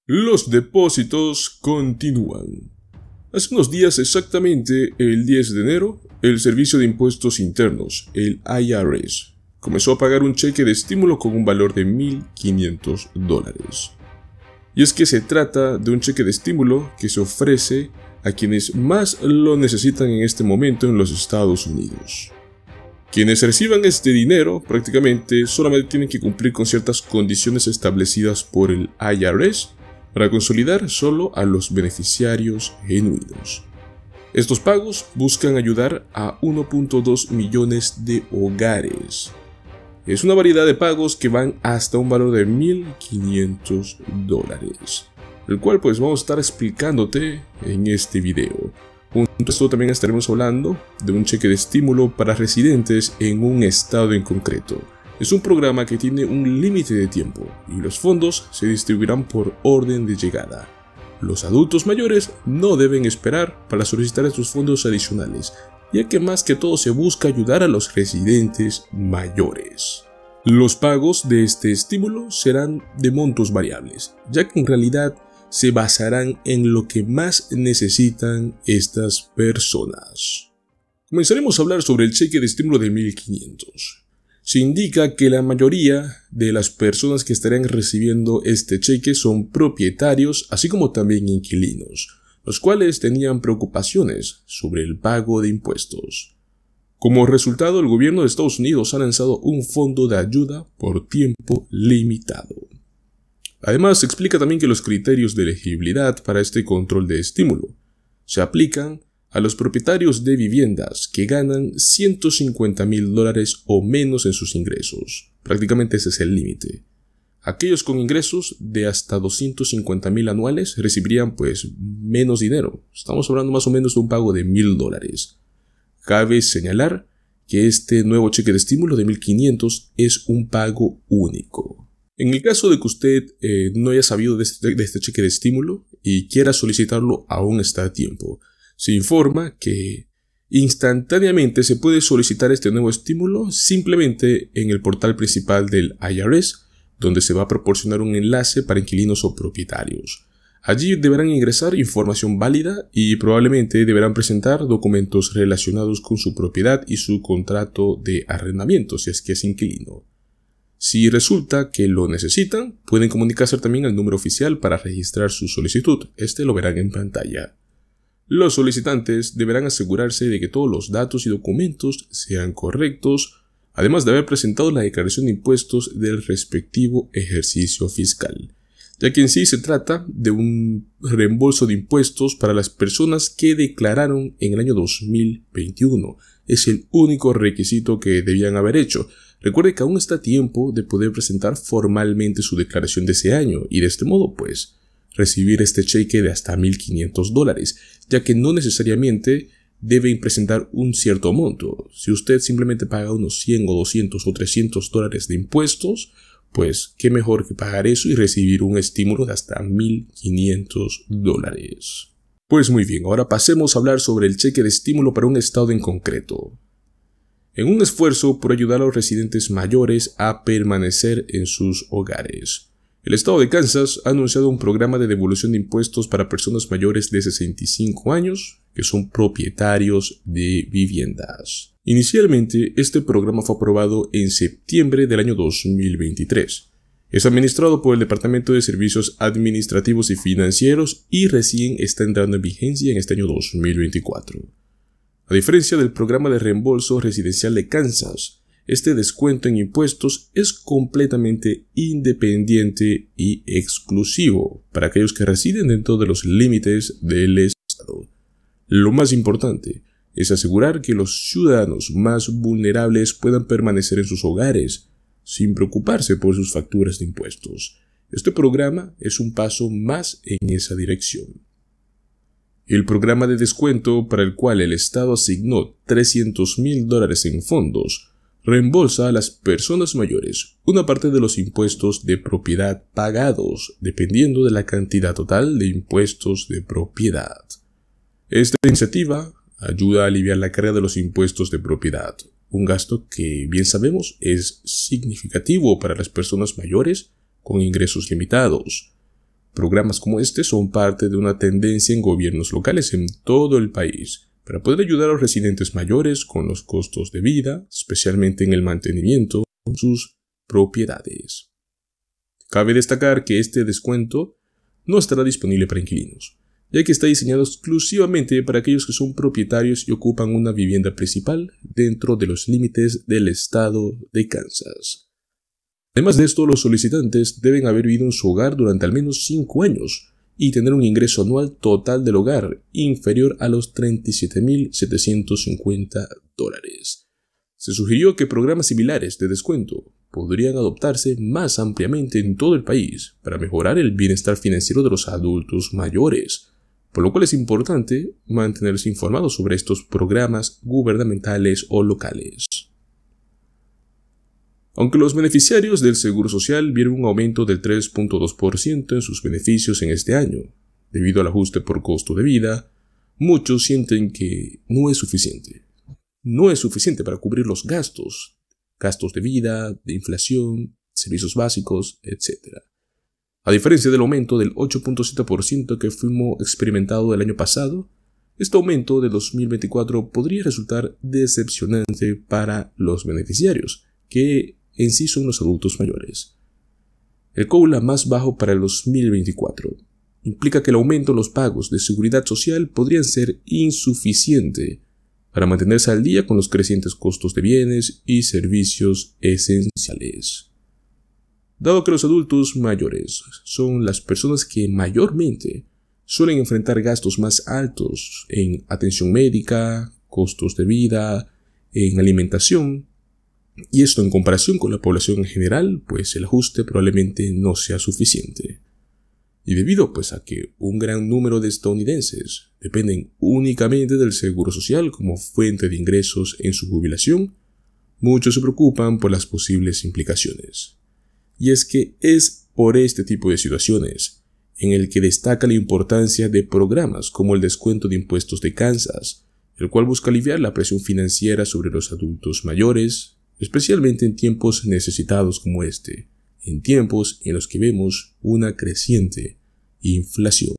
Los depósitos continúan. Hace unos días, exactamente el 10 de enero, el Servicio de Impuestos Internos, el IRS, comenzó a pagar un cheque de estímulo con un valor de $1.500. Y es que se trata de un cheque de estímulo que se ofrece a quienes más lo necesitan en este momento en los Estados Unidos. Quienes reciban este dinero prácticamente solamente tienen que cumplir con ciertas condiciones establecidas por el IRS para consolidar solo a los beneficiarios genuinos. Estos pagos buscan ayudar a 1.2 millones de hogares. Es una variedad de pagos que van hasta un valor de $1.500, el cual pues vamos a estar explicándote en este video. Junto a esto también estaremos hablando de un cheque de estímulo para residentes en un estado en concreto. Es un programa que tiene un límite de tiempo y los fondos se distribuirán por orden de llegada. Los adultos mayores no deben esperar para solicitar estos fondos adicionales, ya que más que todo se busca ayudar a los residentes mayores. Los pagos de este estímulo serán de montos variables, ya que en realidad se basarán en lo que más necesitan estas personas. Comenzaremos a hablar sobre el cheque de estímulo de $1.500. Se indica que la mayoría de las personas que estarían recibiendo este cheque son propietarios, así como también inquilinos, los cuales tenían preocupaciones sobre el pago de impuestos. Como resultado, el gobierno de Estados Unidos ha lanzado un fondo de ayuda por tiempo limitado. Además, se explica también que los criterios de elegibilidad para este control de estímulo se aplican a los propietarios de viviendas que ganan $150,000 o menos en sus ingresos. Prácticamente ese es el límite. Aquellos con ingresos de hasta $250,000 anuales recibirían pues menos dinero. Estamos hablando más o menos de un pago de $1,000. Cabe señalar que este nuevo cheque de estímulo de $1.500 es un pago único. En el caso de que usted no haya sabido de este cheque de estímulo y quiera solicitarlo, aún está a tiempo. Se informa que instantáneamente se puede solicitar este nuevo estímulo simplemente en el portal principal del IRS, donde se va a proporcionar un enlace para inquilinos o propietarios. Allí deberán ingresar información válida y probablemente deberán presentar documentos relacionados con su propiedad y su contrato de arrendamiento si es que es inquilino. Si resulta que lo necesitan, pueden comunicarse también al número oficial para registrar su solicitud. Este lo verán en pantalla. Los solicitantes deberán asegurarse de que todos los datos y documentos sean correctos, además de haber presentado la declaración de impuestos del respectivo ejercicio fiscal, ya que en sí se trata de un reembolso de impuestos para las personas que declararon en el año 2021. Es el único requisito que debían haber hecho. Recuerde que aún está a tiempo de poder presentar formalmente su declaración de ese año y de este modo pues recibir este cheque de hasta $1.500, ya que no necesariamente deben presentar un cierto monto. Si usted simplemente paga unos 100 o 200 o $300 de impuestos, pues qué mejor que pagar eso y recibir un estímulo de hasta $1.500. Pues muy bien, ahora pasemos a hablar sobre el cheque de estímulo para un estado en concreto. En un esfuerzo por ayudar a los residentes mayores a permanecer en sus hogares, el estado de Kansas ha anunciado un programa de devolución de impuestos para personas mayores de 65 años que son propietarios de viviendas. Inicialmente, este programa fue aprobado en septiembre del año 2023. Es administrado por el Departamento de Servicios Administrativos y Financieros y recién está entrando en vigencia en este año 2024. A diferencia del programa de reembolso residencial de Kansas, este descuento en impuestos es completamente independiente y exclusivo para aquellos que residen dentro de los límites del estado. Lo más importante es asegurar que los ciudadanos más vulnerables puedan permanecer en sus hogares sin preocuparse por sus facturas de impuestos. Este programa es un paso más en esa dirección. El programa de descuento para el cual el Estado asignó $300,000 en fondos reembolsa a las personas mayores una parte de los impuestos de propiedad pagados, dependiendo de la cantidad total de impuestos de propiedad. Esta iniciativa ayuda a aliviar la carga de los impuestos de propiedad, un gasto que bien sabemos es significativo para las personas mayores con ingresos limitados. Programas como este son parte de una tendencia en gobiernos locales en todo el país para poder ayudar a los residentes mayores con los costos de vida, especialmente en el mantenimiento de sus propiedades. Cabe destacar que este descuento no estará disponible para inquilinos, ya que está diseñado exclusivamente para aquellos que son propietarios y ocupan una vivienda principal dentro de los límites del estado de Kansas. Además de esto, los solicitantes deben haber vivido en su hogar durante al menos 5 años y tener un ingreso anual total del hogar inferior a los $37,750. Se sugirió que programas similares de descuento podrían adoptarse más ampliamente en todo el país para mejorar el bienestar financiero de los adultos mayores, por lo cual es importante mantenerse informados sobre estos programas gubernamentales o locales. Aunque los beneficiarios del Seguro Social vieron un aumento del 3.2% en sus beneficios en este año, debido al ajuste por costo de vida, muchos sienten que no es suficiente. No es suficiente para cubrir los gastos de vida, de inflación, servicios básicos, etc. A diferencia del aumento del 8.7% que fuimos experimentado el año pasado, este aumento de 2024 podría resultar decepcionante para los beneficiarios, que en sí son los adultos mayores. El COLA más bajo para el 2024 implica que el aumento en los pagos de seguridad social podrían ser insuficiente para mantenerse al día con los crecientes costos de bienes y servicios esenciales. Dado que los adultos mayores son las personas que mayormente suelen enfrentar gastos más altos en atención médica, costos de vida, en alimentación, y esto en comparación con la población en general, pues el ajuste probablemente no sea suficiente. Y debido a que un gran número de estadounidenses dependen únicamente del seguro social como fuente de ingresos en su jubilación, muchos se preocupan por las posibles implicaciones. Y es que es por este tipo de situaciones en el que destaca la importancia de programas como el descuento de impuestos de Kansas, el cual busca aliviar la presión financiera sobre los adultos mayores, especialmente en tiempos necesitados como este, en tiempos en los que vemos una creciente inflación.